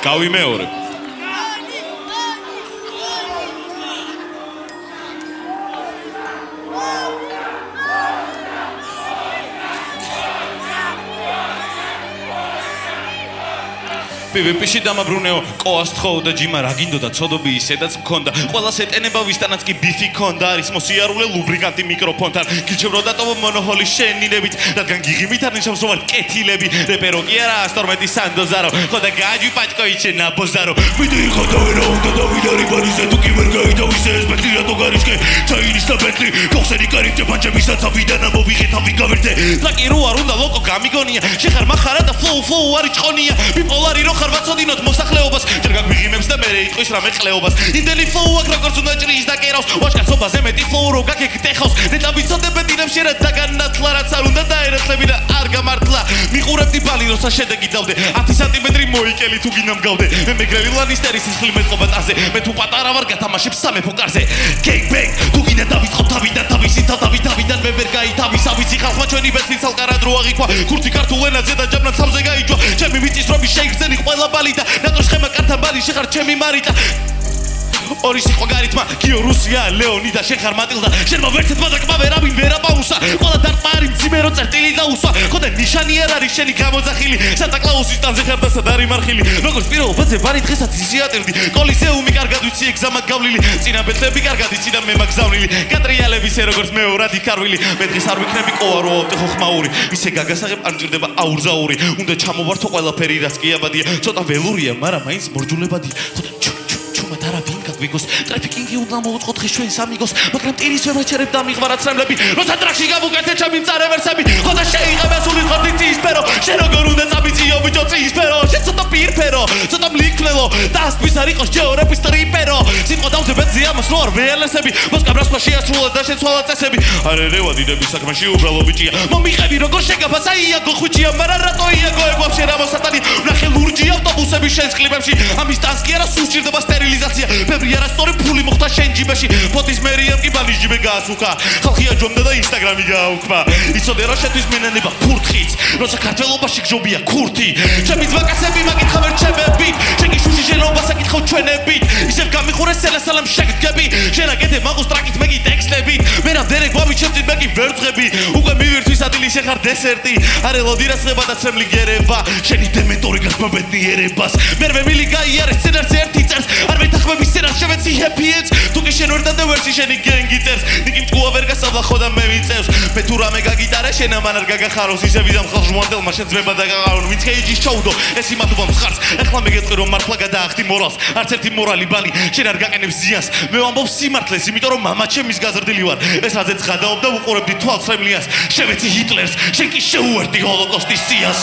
გავიმეორებ. PvP-ში დამაბრუნეო ყოას თხოვდა ჯიმა რა გინდოდა ცოდობი ისედაც მქონდა ყველას ეტენება ვისთანაც კი ბიფი ქონდა არის მოსიარულე ლუბრიკანტი მიკროფონთან გიჩვენო დატოვა მონოჰოლის შენინებით რადგან გიგიმით არნიშნავს რომ ვარ კეთილები რეპერო კი არა ასტორმეტი სანდოზარო ხოდა გაჯი პაჭკოიჩე ნაბოზარო ვიდეო ხოდა ვერა უნდა დავიდარი ბანიზე თუ კი ვერ გაიდავისე ეს ბეთლი რატო გარისკე ჩაინის და ბეთლი გოხსენი კარიბჭე პანჩებისაც ავიდან ამოვიღე თავი გავერდე ლაკი რო არ უნდა ლოკო გამიგონია შეხარ მახარა და ფლოუ არის ჭყონია ბიპოლარი რო ხარ ვაცოდინოთ მოსახლეობას ჯერ გაგვიღიმებს და მერე იტყვის რამე ყლეობას იმდენი ფლოუ აქ როგორც უნდა ჭრის და კერავს ვაჟკაცობაზე მეტი ფლოუ რო გაგეკტეხავს ნეტა ვიცოდებ დინებს შერად დაგანათლა რაც არ უნდა დაერეცლები და არ გამართლა მიყურებდი ბალი როცა შედეგი დავდე 10 სანტიმეტრი მოიკელი თუ გინდა მგავდე მე მეგრელი ლანისტერის სისხლი მეტყობა ტაზე მე თუ პატარა ვარ გათამაშებ სამეფო კარზე გეინგ ბენგ თუ გინდა დავიწყო თავიდან თავისი თავიდან მე ვერ გაითავის ავიცი ხალხმა ჩვენი ბეთლი ცალკარად რო აღიქვა ქურთი ქართულ ენაზე და ჯამნად სამზე გაიჯვა ჩემი მიწის რომი შეიგრძენი ყველა ბალი და ნატოს ხემა კართან ბალი შეხარ ჩემი მარიტა ორი სიყვა გარითმა გიო რუსია ლეონიდა შეხარ მატილდა შენმა ვერცეთმა და კმა ვერავინ ვერაპაუსა ყველა დარტყმა არის მძიმე რო წერტილი დაუსვა ხოდა ნიშანი არ არის შენი გამოძახილი სანტა კლაუსის ტანზე ხარ და სად არის მარხილი როგორც პირველობაზე ბარი დღესაც იზიატირდი კოლიზეუმი კარგად ვიცი ეგზამად გავლილი წინა ბეთლები კარგად იცი და მე მაგზავნილი კატრიალების როგორც მეორად იქარვილი მე დღეს არ ვიქნები ყოარო ხოხმაური ისე გაგასაღებ არ მჭირდება აურზაური უნდა ჩამოვართო ყველაფერი რაც კი აბადია ცოტა ველურია მაგრამ მაინც მორჯულებადია ხოდა არა ვინკად ვიგოს ტრაფიკინგი უნდა მოუწყოთ ხეშვენს ამიგოს მაგრამ ტირის ვერ ვაჩერებ და მიღვარა ცრემლები როცა ტრაქში გავუკეთე ჩემი მწარე ვერსები ხოდა შეიღებ ეს ურის ხოთი ცისფერო შენ როგორ უნდა წამიწიო ბიჭო ცისფერო შენ ცოტა პირფერო ცოტა მლიქნელო და ასთვის არ იყოს ჯეორების ტრიპერო სიტყვა დავდებედზე ამას რო არ ვეელესები მოსკაბრასმა შეასრულა და შეცვალა წესები არე რევა დიდების საქმეში უბრალო ბიჭია მომიყევი როგორ შეგაფას აიაგო ხუჭია მაგრამ რატო იაგო ეგ შენ ამოსატანი ვნახე ლურჯი ავტობუსები შენს კლიპებში ამის ტანს კი არა სულ სჭირდება სტერილიზაცია ბევრი არასწორი ფული მოხდა შენ ჯიბეში ფოტის მერიამ კი ბალის ჯიბე გაასუქა ხალხია ჯომდა და ინსტაგრამი გააუქმა იცოდე რა შეთვის მენანება ფურთხიც როცა ქართველობაში გჯობია ქურთი ჩემი ძვაკაცები მაგითხავ ერჩებები შენი შუში შენობას აკითხავ ჩვენებით ისევ გამიხურე სელესალამ შეგდგები შენ აკეთე მაღოს ტრაკით მეგი ტექსტებით მე რამდენი გვამიჩემწით მეგი ვერცხები უკვე მივირთვის ადილი შეხარ დესერტი არე ლოდირას ხება და ცრემლი გერება შენი დემენტორი გასმობედნიერებას მერვე მილი გაიარე სცენარზე ერთი წერს არ მეთახმები სცენარს შევეცი happy ends თუ კი შენ ვერ დადევერცი შენი გენგი წერს ნიკი მჭკუა ვერ გასავლა ხოდა მე ვიწევს მე თუ რამე გაგიტარე შენ ამან არ გაგახაროს ისე ვიდამ ხალხ ჟუანდელმა შენ ძმება დაგაღარო ვინც კეიჯის ჩაუდო ეს იმათობამ ხარს ეხლა მეგეთყი რომ მართლა გადაახდი მორალს არც ერთი მორალი ბალი შენ არ გაკენებს ზიანს მე ვამბობ სიმართლეს იმიტომ რომ მამა ჩემის გაზრდილი ვარ ეს რაზეც გადაობ და უყურებდი თვალს რემლიას შევეცი ჰიტლერს შენ კი შეუერთდი ჰოლოკოსტის სიას